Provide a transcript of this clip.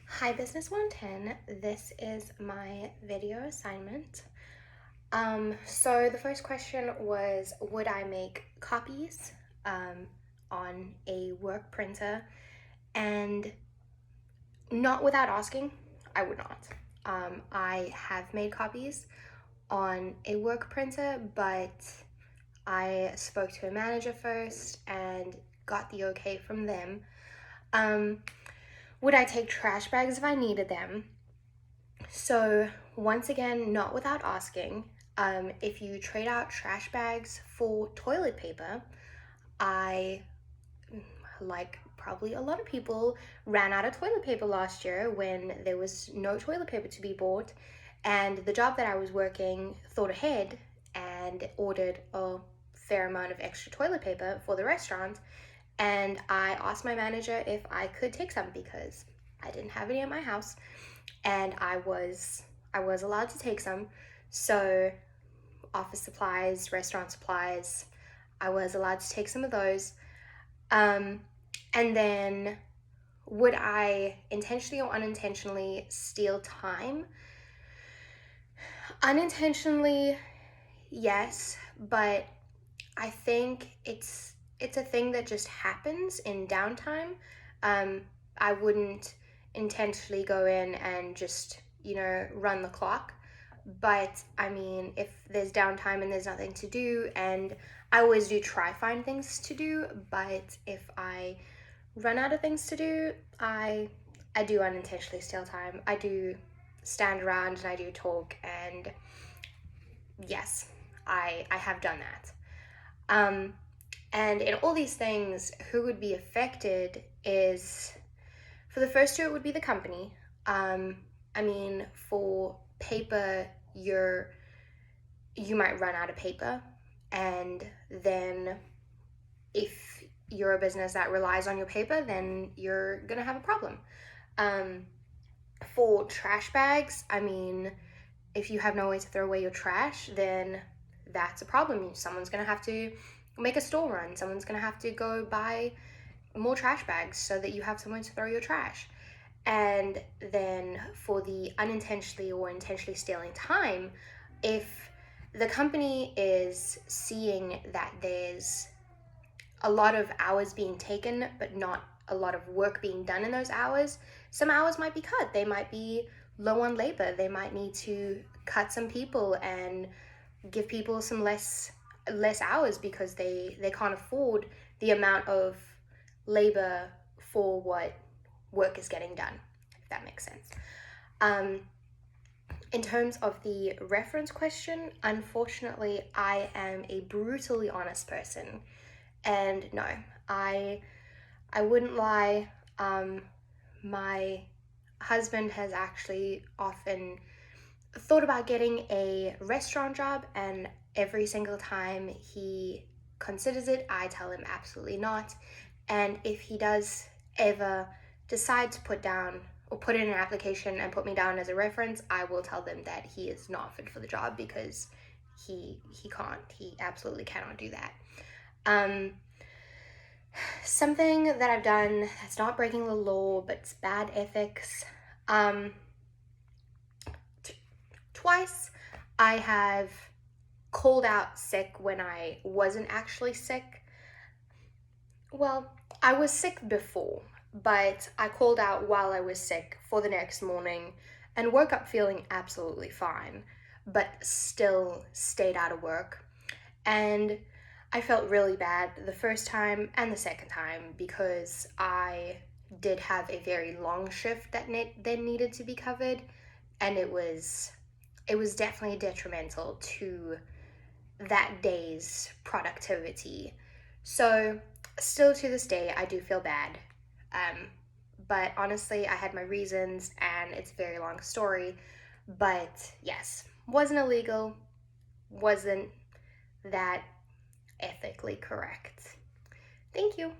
Hi Business 110, this is my video assignment. So the first question was, would I make copies on a work printer? And not without asking, I would not. I have made copies on a work printer, but I spoke to a manager first and got the okay from them. Would I take trash bags if I needed them? So, once again, not without asking, if you trade out trash bags for toilet paper, I, like probably a lot of people, ran out of toilet paper last year when there was no toilet paper to be bought. And the job that I was working thought ahead and ordered a fair amount of extra toilet paper for the restaurant. And I asked my manager if I could take some because I didn't have any at my house, and I was allowed to take some. So office supplies, restaurant supplies, I was allowed to take some of those. Um, and then would I intentionally or unintentionally steal time? Unintentionally, yes, but I think it's a thing that just happens in downtime. Um, I wouldn't intentionally go in and just, run the clock. But I mean, if there's downtime and there's nothing to do, and I always do try find things to do, but if I run out of things to do, I do unintentionally steal time. I do stand around and I do talk, and yes, I have done that. Um, and in all these things, who would be affected is, for the first two, it would be the company. Um, I mean, for paper, you might run out of paper, and then if you're a business that relies on your paper, then you're gonna have a problem. Um, for trash bags, I mean, if you have no way to throw away your trash, then that's a problem. Someone's gonna have to make a store run. Someone's gonna have to go buy more trash bags so that you have somewhere to throw your trash. And then for the unintentionally or intentionally stealing time, if the company is seeing that there's a lot of hours being taken, but not a lot of work being done in those hours, some hours might be cut. They might be low on labor. They might need to cut some people and give people some less hours because they can't afford the amount of labor for what work is getting done, if that makes sense. Um, in terms of the reference question, unfortunately, I am a brutally honest person. And no, I I wouldn't lie. My husband has actually often thought about getting a restaurant job, and every single time he considers it, I tell him absolutely not. And if he does ever decide to put in an application and put me down as a reference, I will tell them that he is not fit for the job because he absolutely cannot do that. Um, Something that I've done that's not breaking the law, but it's bad ethics. Um, Twice I have called out sick when I wasn't actually sick. Well, I was sick before, but I called out while I was sick for the next morning and woke up feeling absolutely fine, but still stayed out of work. And I felt really bad the first time and the second time because I did have a very long shift that then needed to be covered, and it was definitely detrimental to that day's productivity. So, still to this day, I do feel bad. Um, but honestly, I had my reasons, and it's a very long story. But yes, wasn't illegal, wasn't that ethically correct. Thank you.